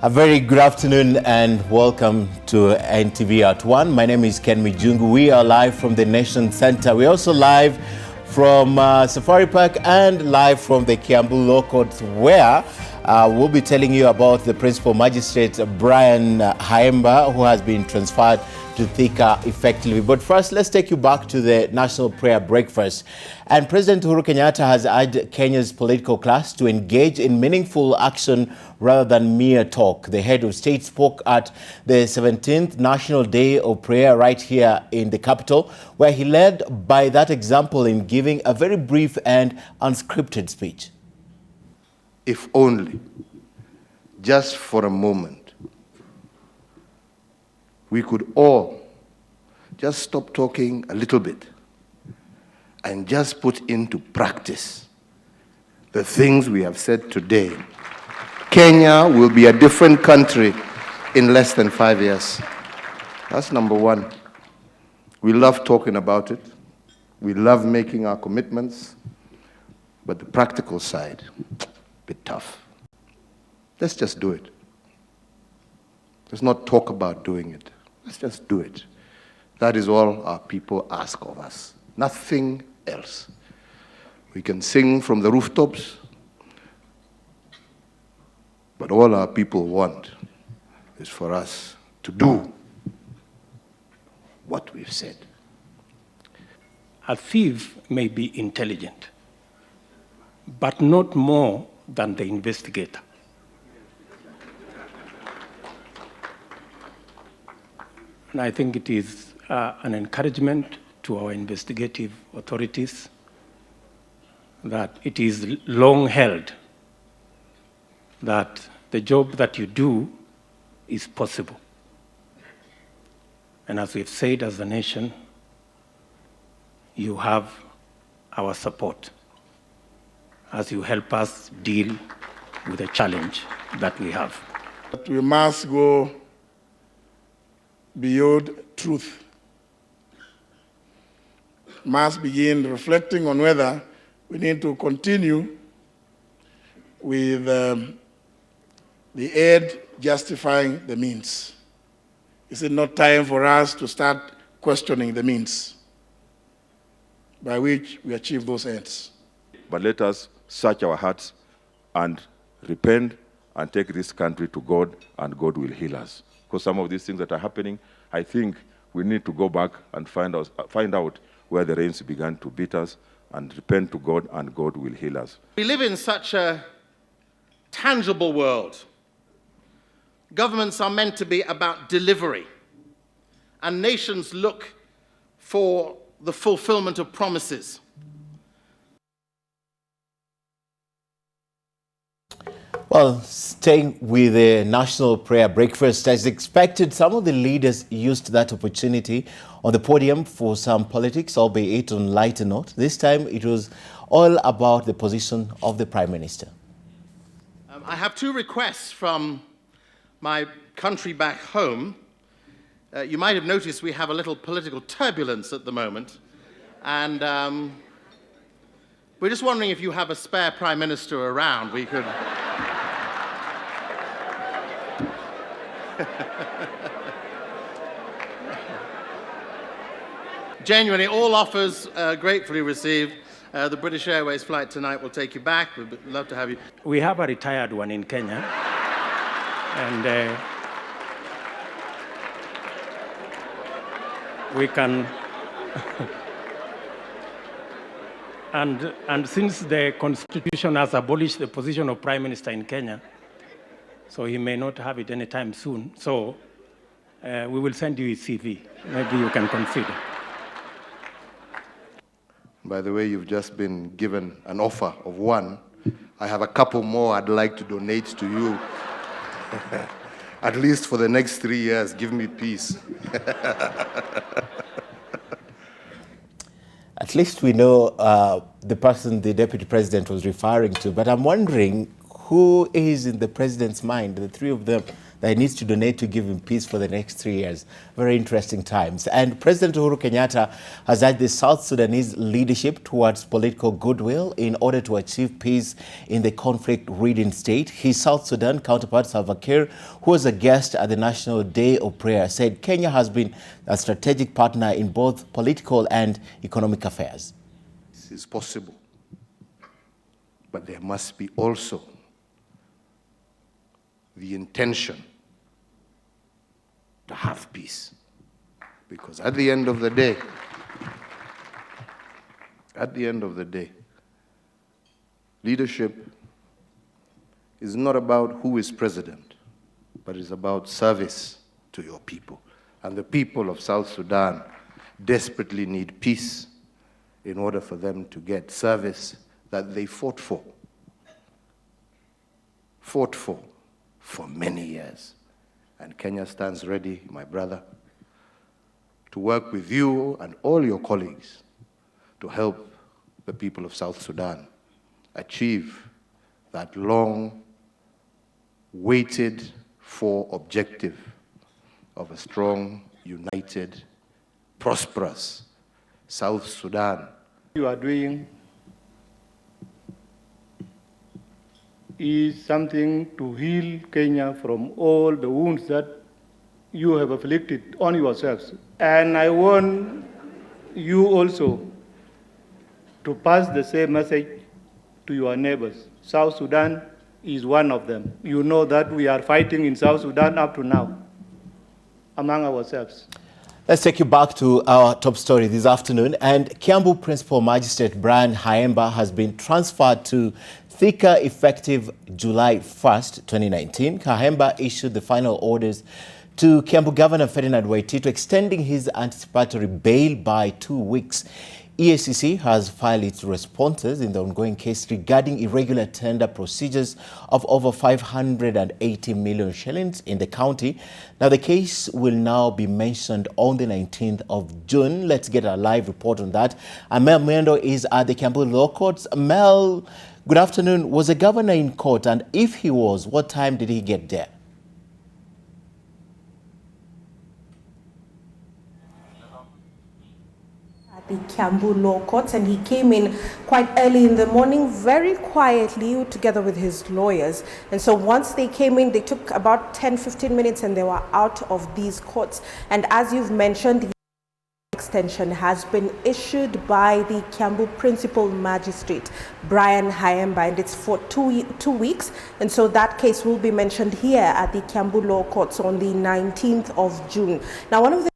A very good afternoon and welcome to NTV At One. My name is Ken Mijungu. We are live from the Nation Center. We're also live from Safari Park and live from the Kiambu Law Court, where we'll be telling you about the principal magistrate, Brian Harambee, who has been transferred to Taita effectively. But first, let's take you back to the National Prayer Breakfast. And President Uhuru Kenyatta has urged Kenya's political class to engage in meaningful action rather than mere talk. The head of state spoke at the 17th National Day of Prayer right here in the capital, where he led by that example in giving a very brief and unscripted speech. If only, just for a moment, we could all just stop talking a little bit and just put into practice the things we have said today. Kenya will be a different country in less than 5 years. That's number one. We love talking about it. We love making our commitments. But the practical side, a bit tough. Let's just do it. Let's not talk about doing it. Let's just do it. That is all our people ask of us. Nothing else. We can sing from the rooftops, but all our people want is for us to do what we've said. A thief may be intelligent, but not more than the investigator. And I think it is an encouragement to our investigative authorities that it is long held that the job that you do is possible. And as we've said as a nation, you have our support as you help us deal with the challenge that we have. But we must go beyond truth. Must begin reflecting on whether we need to continue with the end justifying the means. Is it not time for us to start questioning the means by which we achieve those ends? But let us search our hearts and repent and take this country to God, and God will heal us. Because some of these things that are happening, I think we need to go back and find out where the rains began to beat us and repent to God, and God will heal us. We live in such a tangible world. Governments are meant to be about delivery, and nations look for the fulfillment of promises. Well, staying with the National Prayer Breakfast, as expected, some of the leaders used that opportunity on the podium for some politics, albeit on lighter note. This time, it was all about the position of the Prime Minister. I have two requests from my country back home. You might have noticed we have a little political turbulence at the moment, and we're just wondering if you have a spare Prime Minister around. We could... Genuinely, all offers gratefully received. The British Airways flight tonight will take you back. We'd love to have you. We have a retired one in Kenya, and we can... and since the Constitution has abolished the position of Prime Minister in Kenya, so he may not have it anytime soon. So we will send you his CV. Maybe you can consider. By the way, you've just been given an offer of one. I have a couple more I'd like to donate to you. At least for the next 3 years, give me peace. At least we know the person the Deputy President was referring to, but I'm wondering who is in the President's mind, the three of them that he needs to donate to give him peace for the next 3 years. Very interesting times. And President Uhuru Kenyatta has urged the South Sudanese leadership towards political goodwill in order to achieve peace in the conflict-ridden state. His South Sudan counterpart, Salva Kiir, who was a guest at the National Day of Prayer, said Kenya has been a strategic partner in both political and economic affairs. This is possible, but there must be also the intention to have peace. Because at the end of the day, leadership is not about who is president, but it's about service to your people. And the people of South Sudan desperately need peace in order for them to get service that they fought for many years. And Kenya stands ready, my brother, to work with you and all your colleagues to help the people of South Sudan achieve that long-waited for objective of a strong, united, prosperous South Sudan. You are doing is something to heal Kenya from all the wounds that you have afflicted on yourselves. And I want you also to pass the same message to your neighbors. South Sudan is one of them. You know that we are fighting in South Sudan up to now among ourselves. Let's take you back to our top story this afternoon. And Kiambu Principal Magistrate Brian Haemba has been transferred to Thika effective July 1st, 2019. Haemba issued the final orders to Kiambu Governor Ferdinand Waititu, extending his anticipatory bail by 2 weeks. EACC has filed its responses in the ongoing case regarding irregular tender procedures of over 580 million shillings in the county. Now, the case will now be mentioned on the 19th of June. Let's get a live report on that. Mel Mendo is at the Kiambu Law Courts. Mel, good afternoon. Was the governor in court? And if he was, what time did he get there? The Kiambu Law Courts, and he came in quite early in the morning, very quietly, together with his lawyers. And so once they came in, they took about 10-15 minutes and they were out of these courts. And as you've mentioned, the extension has been issued by the Kiambu Principal Magistrate Brian Haemba, and it's for two weeks. And so that case will be mentioned here at the Kiambu Law Courts on the 19th of June. Now, one of the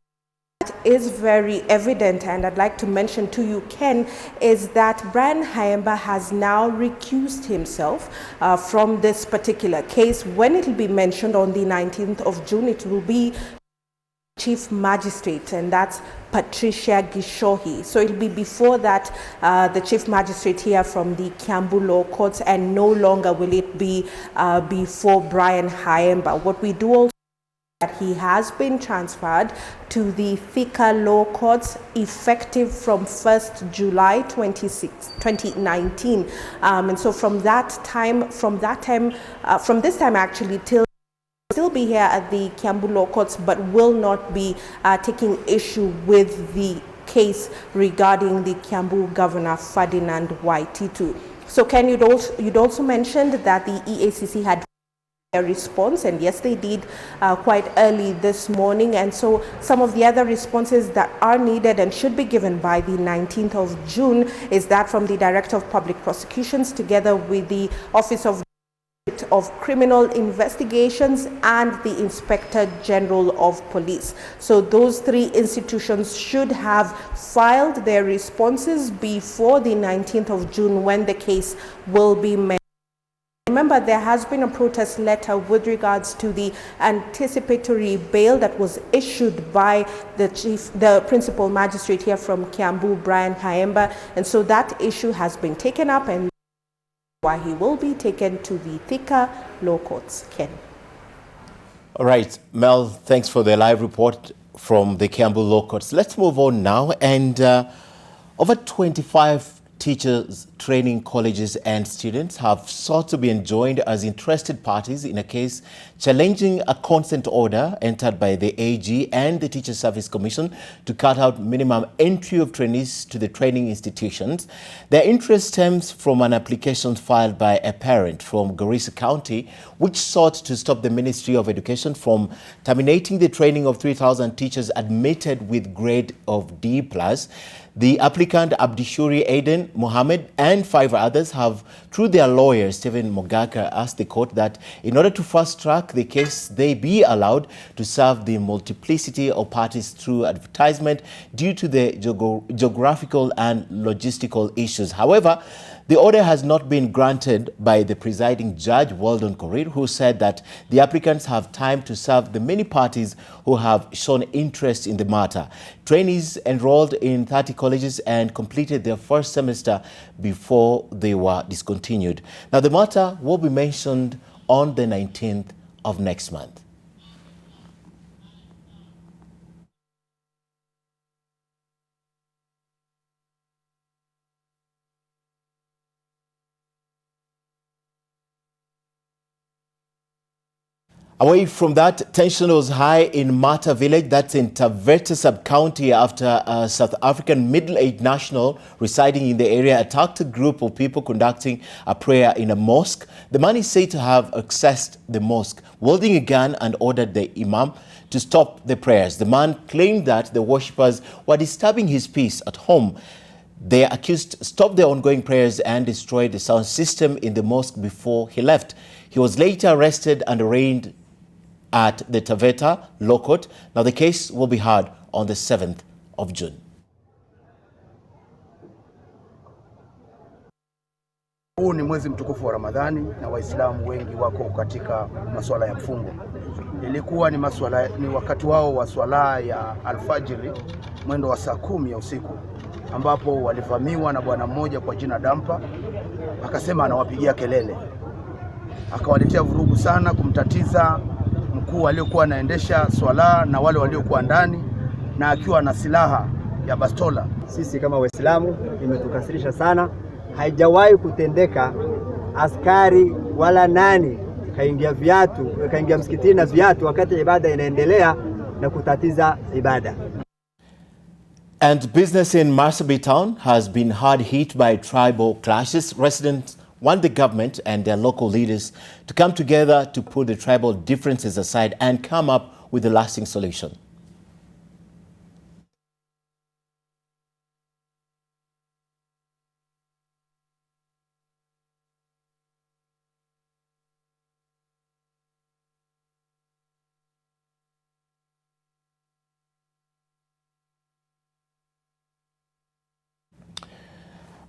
is very evident, and I'd like to mention to you, Ken, is that Brian Haemba has now recused himself from this particular case. When it will be mentioned on the 19th of June, it will be Chief Magistrate, and that's Patricia Gishohi. So it'll be before that, the Chief Magistrate here from the Kiambu Law Courts, and no longer will it be before Brian Haemba. What we do also that he has been transferred to the Thika Law Courts effective from 1st July 2019. And so from this time actually till still be here at the Kiambu Law Courts, but will not be taking issue with the case regarding the Kiambu Governor Ferdinand Waititu. So Ken, you'd also mentioned that the EACC had a response, and yes, they did quite early this morning. And so some of the other responses that are needed and should be given by the 19th of June is that from the Director of Public Prosecutions together with the Office of Criminal Investigations and the Inspector General of Police. So those three institutions should have filed their responses before the 19th of June when the case will be made. Remember, there has been a protest letter with regards to the anticipatory bail that was issued by the principal magistrate here from Kiambu, Brian Haemba, and so that issue has been taken up, and why he will be taken to the Thika Law Courts. Ken. All right, Mel, thanks for the live report from the Kiambu Law Courts. Let's move on now, and over 25 teachers, training colleges and students have sought to be enjoined as interested parties in a case challenging a consent order entered by the AG and the Teacher Service Commission to cut out minimum entry of trainees to the training institutions. Their interest stems from an application filed by a parent from Garissa County, which sought to stop the Ministry of Education from terminating the training of 3,000 teachers admitted with grade of D+. The applicant Abdishuri Aden Mohammed and 5 others have, through their lawyer Stephen Mogaka, asked the court that in order to fast-track the case, they be allowed to serve the multiplicity of parties through advertisement due to the geographical and logistical issues. However, the order has not been granted by the presiding judge, Weldon Korir, who said that the applicants have time to serve the many parties who have shown interest in the matter. Trainees enrolled in 30 colleges and completed their first semester before they were discontinued. Now, the matter will be mentioned on the 19th of next month. Away from that, tension was high in Mata village, that's in Taita sub-county, after a South African middle-aged national residing in the area attacked a group of people conducting a prayer in a mosque. The man is said to have accessed the mosque, wielding a gun, and ordered the imam to stop the prayers. The man claimed that the worshippers were disturbing his peace at home. The accused stopped the ongoing prayers and destroyed the sound system in the mosque before he left. He was later arrested and arraigned at the Taita Law Court. Now the case will be heard on the 7th of June. Huu ni mwezi mtukufu wa Ramadhani na Waislamu wengi wako katika masuala ya mfungo. Ilikuwa ni wakati wao wa swala ya alfajiri mwendo wa saa 10 ya usiku, ambapo walivamiwa na bwana mmoja kwa jina Dampa. Akasema anawapigia kelele, akawaletea vurugu sana, kumtatiza mkuu aliyokuwa anaendesha swala na wale waliokuwa ndani, na akiwa na silaha ya bastola. Sisi kama Waislamu imetukasirisha sana. Haijawahi kutendeka askari wala nani kaingia msikitini na viatu wakati ibada inaendelea na kutatiza ibada. And business in Massabey town has been hard hit by tribal clashes. Residents want the government and their local leaders to come together to put the tribal differences aside and come up with a lasting solution.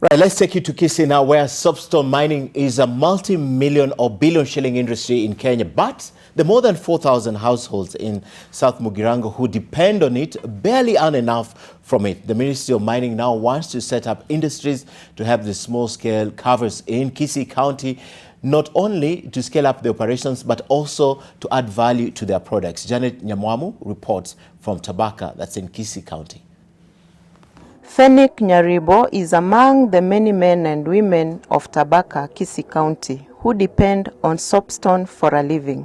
Right, let's take you to Kisii now, where soapstone mining is a multi-million or billion-shilling industry in Kenya. But the more than 4,000 households in South Mugirango who depend on it barely earn enough from it. The Ministry of Mining now wants to set up industries to help the small-scale carvers in Kisii County, not only to scale up the operations, but also to add value to their products. Janet Nyamwamu reports from Tabaka, that's in Kisii County. Fennick Nyaribo is among the many men and women of Tabaka, Kisii County, who depend on soapstone for a living.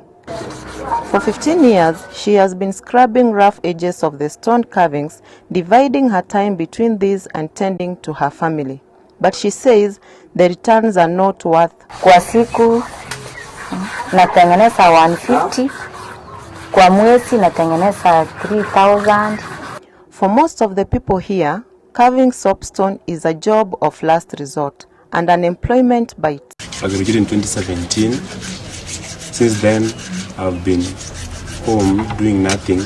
For 15 years, she has been scrubbing rough edges of the stone carvings, dividing her time between these and tending to her family. But she says the returns are not worth. Kwa siku natengeneza 150, kwa mwezi natengeneza 3,000. For most of the people here, carving soapstone is a job of last resort and an employment bite. I graduated in 2017. Since then, I've been home doing nothing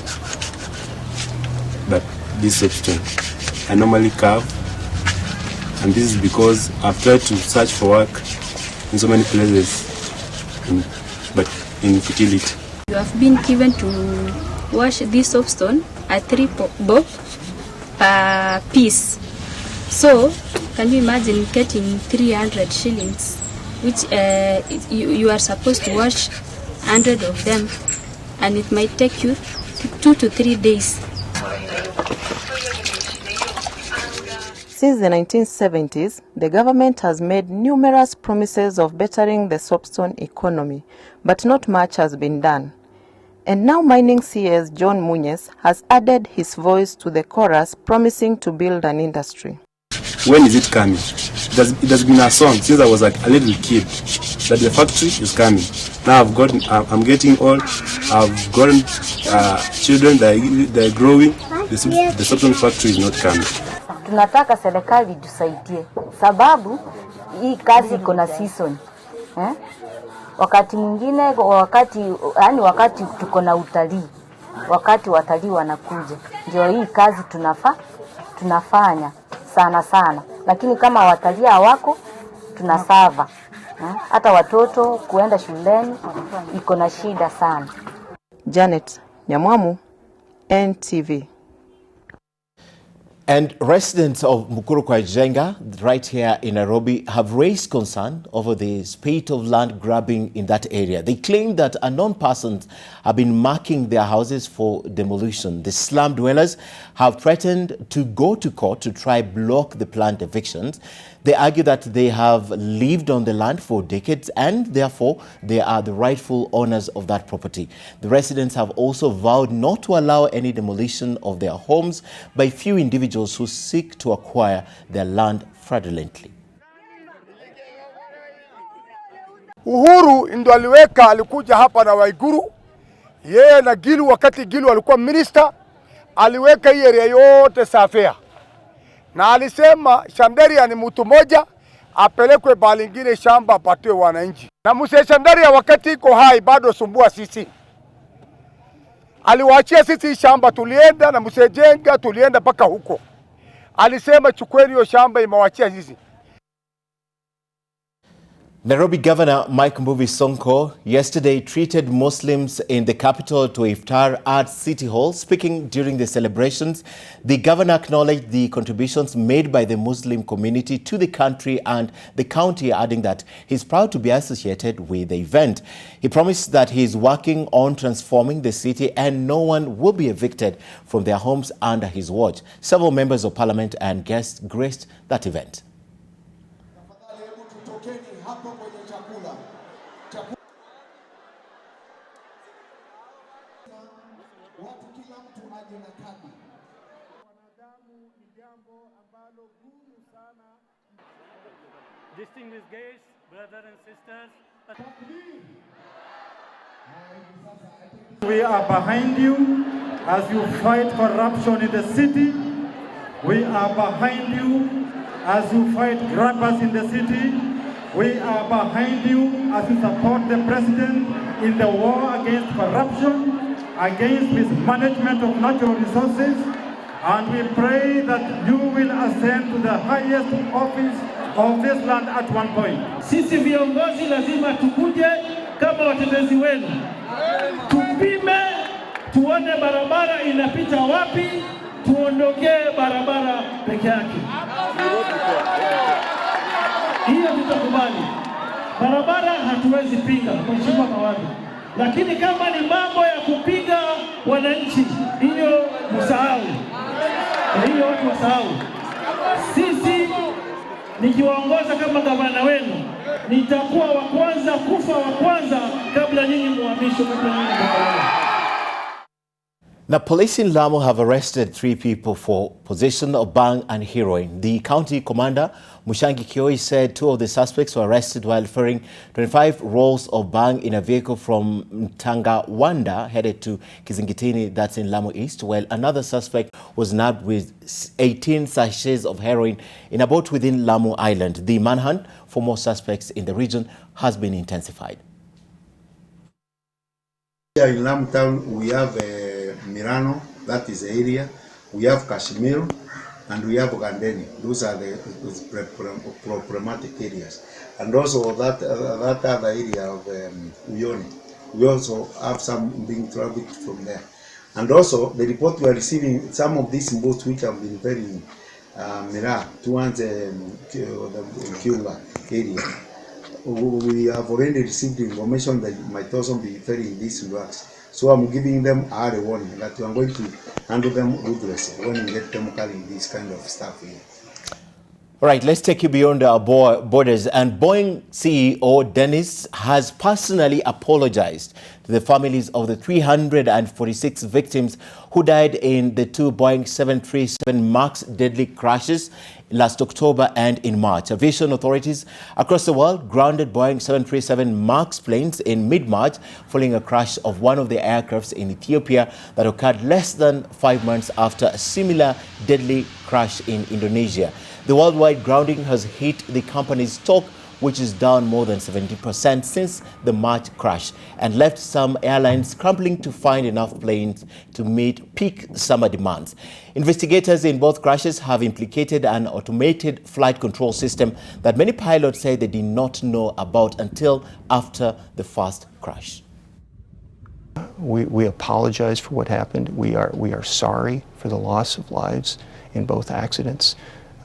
but this soapstone. I normally carve, and this is because I've tried to search for work in so many places, but infertility. You have been given to wash this soapstone at 3 bob per piece. So, can you imagine getting 300 shillings, which you are supposed to wash 100 of them, and it might take you 2 to 3 days. Since the 1970s, the government has made numerous promises of bettering the soapstone economy, but not much has been done. And now mining CS John Munyes has added his voice to the chorus, promising to build an industry. When is it coming? It has been a song since I was like a little kid that the factory is coming. Now I'm getting old. I've gotten children that are growing. The soapstone factory is not coming. Tunataka serikali tusaidie sababu hii kazi iko na season. Wakati mwingine wakati tuko na utalii, wakati watalii wanakuja, ndio hii kazi tunafanya sana, lakini kama watalii hawako tunasava. Hata watoto kuenda shuleni iko na shida sana. Janet Nyamwamu, NTV. And residents of Mukuru kwa Jenga, right here in Nairobi, have raised concern over the spate of land grabbing in that area. They claim that unknown persons have been marking their houses for demolition. The slum dwellers have threatened to go to court to try block the planned evictions. They argue that they have lived on the land for decades and therefore they are the rightful owners of that property. The residents have also vowed not to allow any demolition of their homes by few individuals who seek to acquire their land fraudulently. Uhuru ndo alikuja hapa na Waiguru. Yeye na Gilu, wakati Gilu alikuwa minister, aliweka hii area yote safea. Na alisema Shandaria ni mtu moja, apelekwe bali ingine shamba apatiwe wananchi. Na mzee Shandaria wakati iko hai bado sumbua sisi. Aliwaachia sisi shamba, tulienda na mzee Jenga tulienda paka huko. Alisema chukweni hiyo shamba, imewachia sisi. Nairobi Governor Mike Mbuvi Sonko yesterday treated Muslims in the capital to Iftar at City Hall. Speaking during the celebrations, the governor acknowledged the contributions made by the Muslim community to the country and the county, adding that he's proud to be associated with the event. He promised that he is working on transforming the city and no one will be evicted from their homes under his watch. Several members of parliament and guests graced that event. Distinguished guests, brothers and sisters, we are behind you as you fight corruption in the city. We are behind you as you fight grabbers in the city. We are behind you as you support the president in the war against corruption, against mismanagement of natural resources, and we pray that you will ascend to the highest office of this land at one point. Sisi viongozi lazima tukuje kama watetezi wenu. Tupime, tuone barabara inapita wapi, tuondokee barabara peke yake. Hiyo tutakubali. Barabara hatuwezi pinga, mheshimiwa mawaziri. Lakini kama ni mambo ya kupiga wananchi, hiyo msahau. Hiyo watu wasahau. Sisi nikiwaongoza kama gavana wenu, nitakuwa wa kwanza kufa wa kwanza kabla nyinyi muhamishwe kwa nyinyi. Now, police in Lamu have arrested 3 people for possession of bang and heroin. The county commander, Mushangi Kioi, said 2 of the suspects were arrested while ferrying 25 rolls of bang in a vehicle from Tangawanda headed to Kizingitini, that's in Lamu East, while another suspect was nabbed with 18 sachets of heroin in a boat within Lamu Island. The manhunt for more suspects in the region has been intensified. Here in Lamu town, we have Mirano, that is the area. We have Kashmir and we have Gandeni. Those are the problematic areas. And also that other area of Uyoni. We also have some being trafficked from there. And also the report we are receiving, some of these boats which have been very Mira towards the Kiunga area. We have already received information that might also be ferrying these drugs. So I'm giving them a warning that we are going to handle them ruthlessly when we get them carrying this kind of stuff here. All right, let's take you beyond our borders. And Boeing CEO Dennis has personally apologized to the families of the 346 victims who died in the two Boeing 737 MAX deadly crashes last October and in March. Aviation authorities across the world grounded Boeing 737 MAX planes in mid-March following a crash of one of the aircrafts in Ethiopia that occurred less than 5 months after a similar deadly crash in Indonesia. The worldwide grounding has hit the company's stock, which is down more than 70% since the March crash, and left some airlines scrambling to find enough planes to meet peak summer demands. Investigators in both crashes have implicated an automated flight control system that many pilots say they did not know about until after the first crash. We apologize for what happened. We are sorry for the loss of lives in both accidents.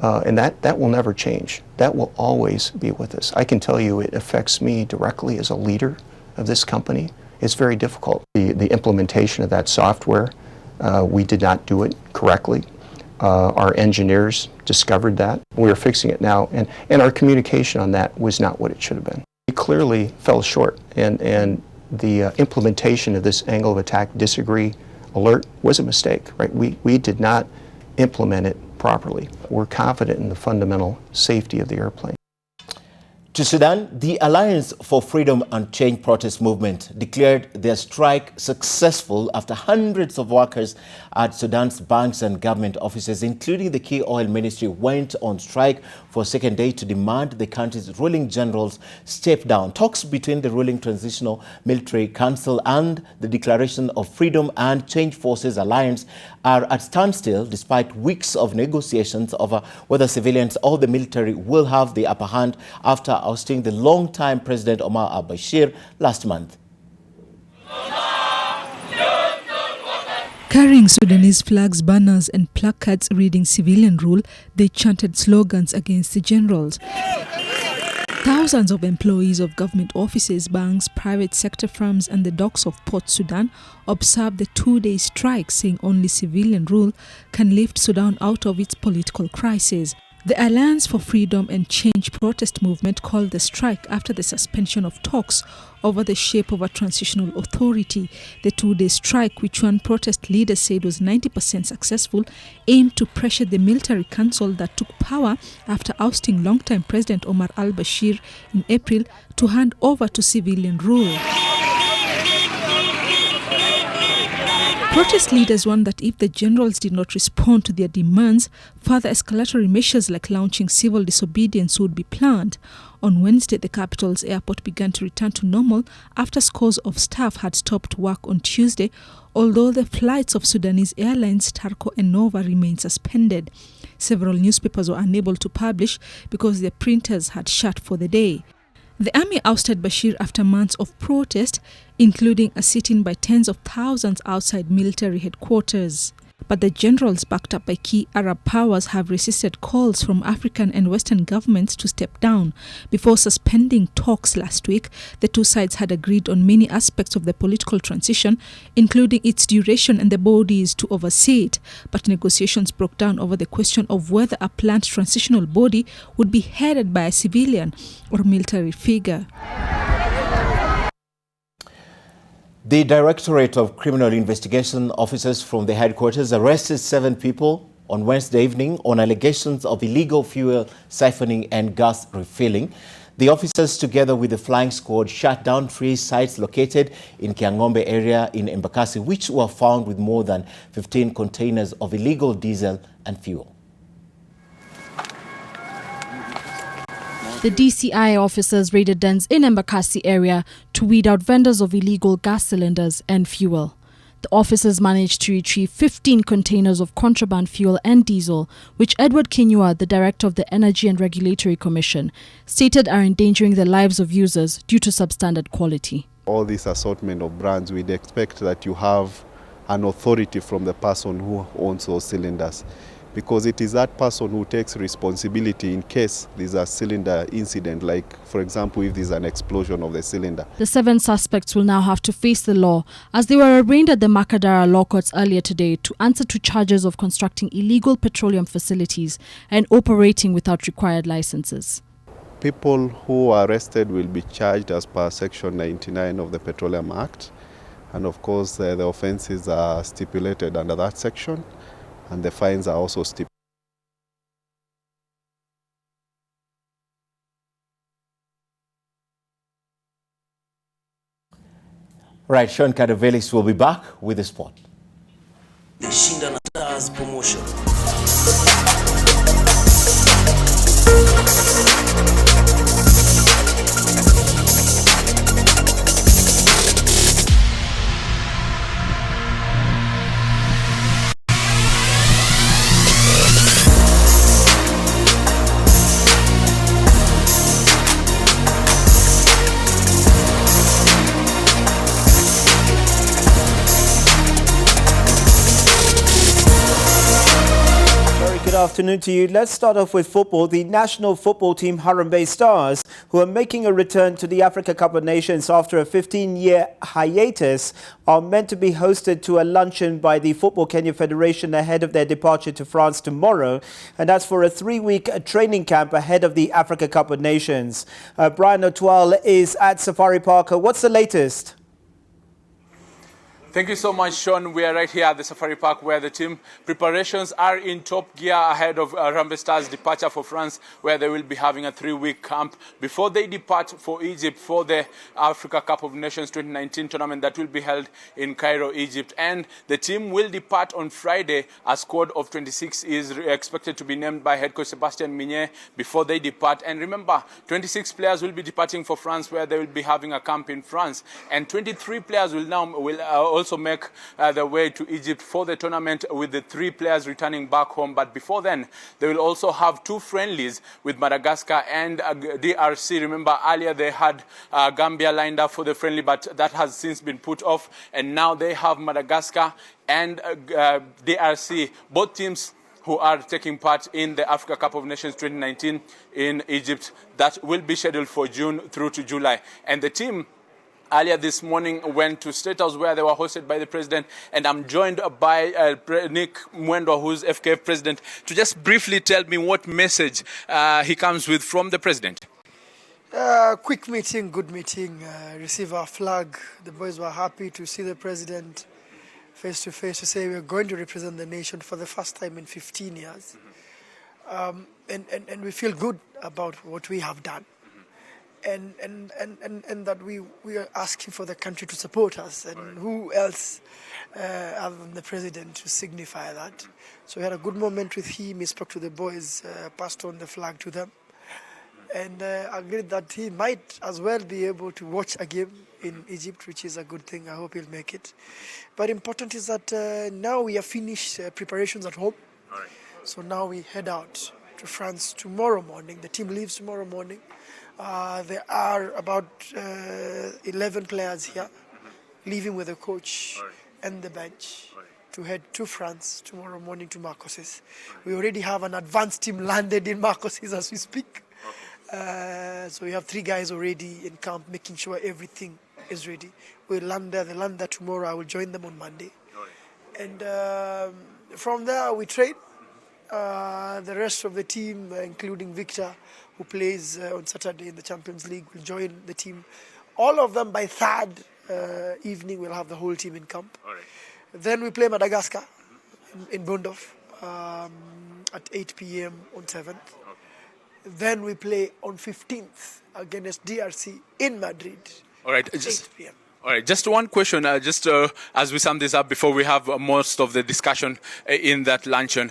And that will never change. That will always be with us. I can tell you it affects me directly as a leader of this company. It's very difficult. The implementation of that software, we did not do it correctly. Our engineers discovered that. We're fixing it now, and our communication on that was not what it should have been. We clearly fell short, and the implementation of this angle of attack disagree alert was a mistake, right? We did not implement it properly. We're confident in the fundamental safety of the airplane. To Sudan, the Alliance for Freedom and Change protest movement declared their strike successful after hundreds of workers at Sudan's banks and government offices, including the key oil ministry, went on strike for a second day to demand the country's ruling generals step down. Talks between the ruling Transitional Military Council and the Declaration of Freedom and Change Forces Alliance are at standstill despite weeks of negotiations over whether civilians or the military will have the upper hand after ousting the long-time President Omar al-Bashir last month. Carrying Sudanese flags, banners and placards reading civilian rule, they chanted slogans against the generals. Thousands of employees of government offices, banks, private sector firms and the docks of Port Sudan observed the two-day strike, saying only civilian rule can lift Sudan out of its political crisis. The Alliance for Freedom and Change protest movement called the strike after the suspension of talks over the shape of a transitional authority. The two-day strike, which one protest leader said was 90% successful, aimed to pressure the military council that took power after ousting longtime President Omar al-Bashir in April to hand over to civilian rule. Protest leaders warned that if the generals did not respond to their demands, further escalatory measures like launching civil disobedience would be planned. On Wednesday, the capital's airport began to return to normal after scores of staff had stopped work on Tuesday, although the flights of Sudanese airlines Tarco and Nova remained suspended. Several newspapers were unable to publish because their printers had shut for the day. The army ousted Bashir after months of protest, including a sit-in by tens of thousands outside military headquarters. But the generals, backed up by key Arab powers, have resisted calls from African and Western governments to step down. Before suspending talks last week, the two sides had agreed on many aspects of the political transition, including its duration and the bodies to oversee it. But negotiations broke down over the question of whether a planned transitional body would be headed by a civilian or military figure. The Directorate of Criminal Investigation officers from the headquarters arrested 7 people on Wednesday evening on allegations of illegal fuel siphoning and gas refilling. The officers, together with the flying squad, shut down 3 sites located in Kiambu area in Embakasi, which were found with more than 15 containers of illegal diesel and fuel. The DCI officers raided dens in Embakasi area to weed out vendors of illegal gas cylinders and fuel. The officers managed to retrieve 15 containers of contraband fuel and diesel, which Edward Kinyua, the director of the Energy and Regulatory Commission, stated are endangering the lives of users due to substandard quality. All this assortment of brands, we'd expect that you have an authority from the person who owns those cylinders. because it is that person who takes responsibility in case there's a cylinder incident, like, for example, if there's an explosion of the cylinder. The 7 suspects will now have to face the law as they were arraigned at the Makadara law courts earlier today to answer to charges of constructing illegal petroleum facilities and operating without required licenses. People who are arrested will be charged as per Section 99 of the Petroleum Act. And of course, the offenses are stipulated under that section, and the fines are also stipulated. Right, Sean Kadavelis will be back with the sport. The Shinda Stars promotion. Good afternoon to you. Let's start off with football. The national football team Harambee Stars, who are making a return to the Africa Cup of Nations after a 15-year hiatus, are meant to be hosted to a luncheon by the Football Kenya Federation ahead of their departure to France tomorrow. And that's for a 3-week training camp ahead of the Africa Cup of Nations. Brian Otwal is at Safari Park. What's the latest? Thank you so much, Sean. We are right here at the Safari Park where the team preparations are in top gear ahead of Harambee Stars' departure for France, where they will be having a 3-week camp before they depart for Egypt for the Africa Cup of Nations 2019 tournament that will be held in Cairo, Egypt. And the team will depart on Friday. A squad of 26 is expected to be named by head coach Sebastian Minye before they depart. And remember, 26 players will be departing for France, where they will be having a camp in France. And 23 players will also make their way to Egypt for the tournament, with the 3 players returning back home. But before then, they will also have 2 friendlies with Madagascar and DRC. Remember, earlier they had Gambia lined up for the friendly, but that has since been put off. And now they have Madagascar and DRC, both teams who are taking part in the Africa Cup of Nations 2019 in Egypt. That will be scheduled for June through to July. And the team earlier this morning went to State House, where they were hosted by the president, and I'm joined by Nick Mwendwa, who's FKF president, to just briefly tell me what message he comes with from the president. Quick meeting, good meeting, receive our flag. The boys were happy to see the president face to face, to say we're going to represent the nation for the first time in 15 years. And we feel good about what we have done. And that we are asking for the country to support us, and who else other than the president to signify that. So we had a good moment with him. He spoke to the boys, passed on the flag to them, and agreed that he might as well be able to watch a game in Egypt, which is a good thing. I hope he'll make it. But important is that now we have finished preparations at home. So now we head out to France tomorrow morning. The team leaves tomorrow morning. There are about 11 players here, leaving with the coach and the bench to head to France tomorrow morning to Marcos's. We already have an advanced team landed in Marcos's as we speak. So we have 3 guys already in camp, making sure everything is ready. We'll land there. They land there tomorrow. I will join them on Monday. And from there we train. The rest of the team, including Victor, who plays on Saturday in the Champions League, will join the team. All of them by 3rd evening will have the whole team in camp. Then we play Madagascar in Bondov at 8 p.m. on 7th. Then we play on 15th against DRC in Madrid at 8 p.m. All right, just one question, as we sum this up before we have most of the discussion in that luncheon.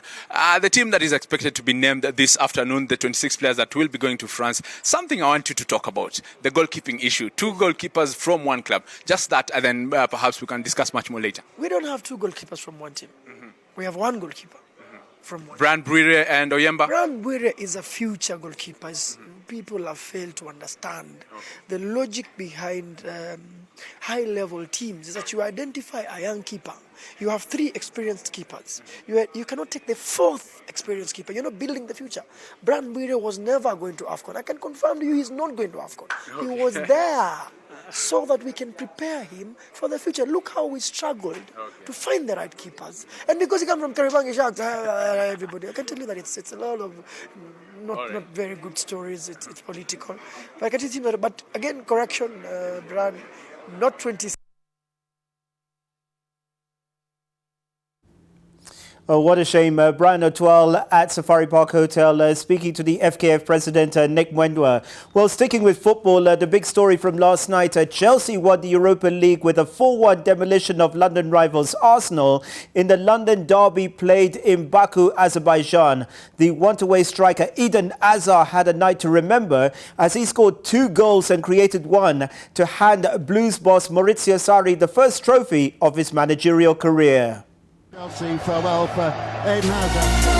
The team that is expected to be named this afternoon, the 26 players that will be going to France, something I want you to talk about, the goalkeeping issue. 2 goalkeepers from one club, just that, and then perhaps we can discuss much more later. We don't have 2 goalkeepers from one team. We have 1 goalkeeper from one. Brian Bwire and Oyemba? Brian Bwire is a future goalkeeper. People have failed to understand the logic behind high-level teams is that you identify a young keeper. You have 3 experienced keepers. You cannot take the 4th experienced keeper. You're not building the future. Brand Bwire was never going to AFCON. I can confirm to you he's not going to AFCON. Okay. He was there so that we can prepare him for the future. Look how we struggled to find the right keepers. And because he comes from Kariobangi Sharks, everybody, I can tell you that it's a lot of not very good stories. It's political. But I can tell you that, but again, correction, Brand, not 20. Oh, what a shame. Brian Otwell at Safari Park Hotel speaking to the FKF president, Nick Mwendwa. Well, sticking with football, the big story from last night, Chelsea won the Europa League with a 4-1 demolition of London rivals Arsenal in the London derby played in Baku, Azerbaijan. The one-away striker Eden Hazard had a night to remember as he scored 2 goals and created 1 to hand Blues boss Maurizio Sarri the first trophy of his managerial career. Chelsea, farewell for Eden Hazard.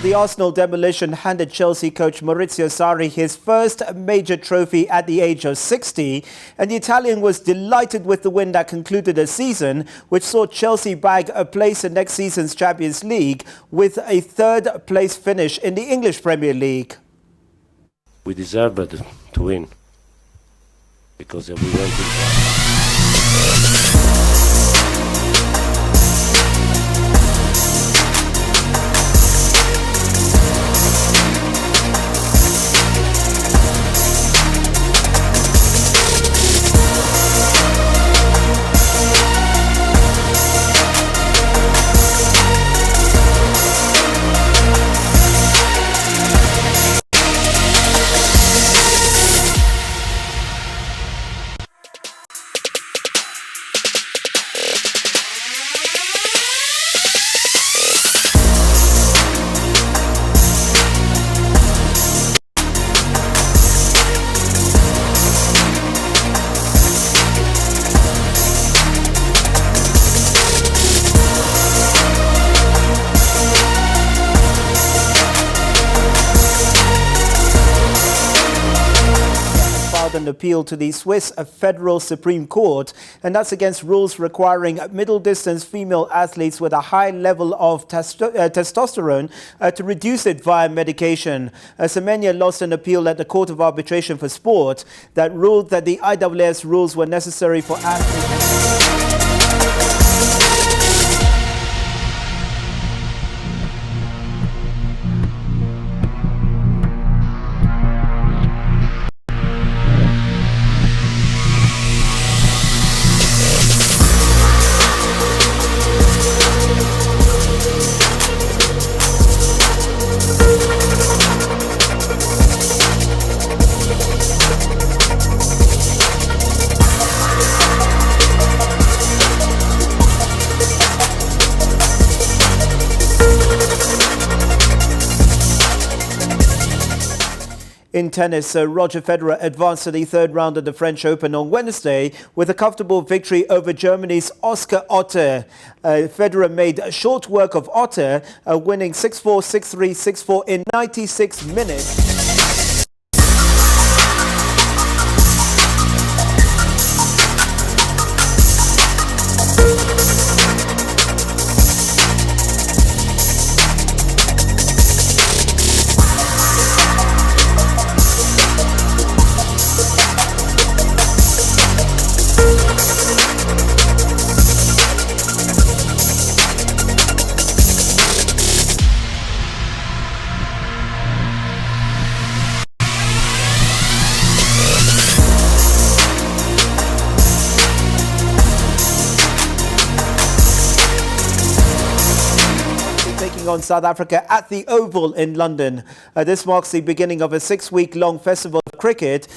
The Arsenal demolition handed Chelsea coach Maurizio Sarri his first major trophy at the age of 60, and the Italian was delighted with the win that concluded a season which saw Chelsea bag a place in next season's Champions League with a 3rd place finish in the English Premier League. We deserved to win because we went in. An appeal to the Swiss Federal Supreme Court, and that's against rules requiring middle-distance female athletes with a high level of testosterone to reduce it via medication. Semenya lost an appeal at the Court of Arbitration for Sport that ruled that the IAAS rules were necessary for athletes. In tennis, Roger Federer advanced to the third round of the French Open on Wednesday with a comfortable victory over Germany's Oscar Otte. Federer made short work of Otte, winning 6-4, 6-3, 6-4 in 96 minutes. On South Africa at the Oval in London. This marks the beginning of a 6-week-long festival of cricket.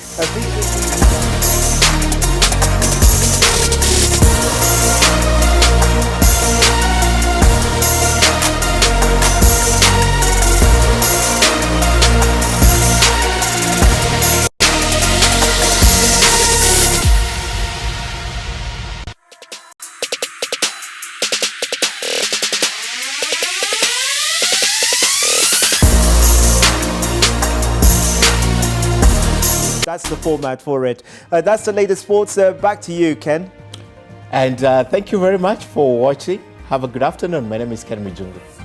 That's the format for it. That's the latest sports. Back to you, Ken. And thank you very much for watching. Have a good afternoon. My name is Ken Mijungu.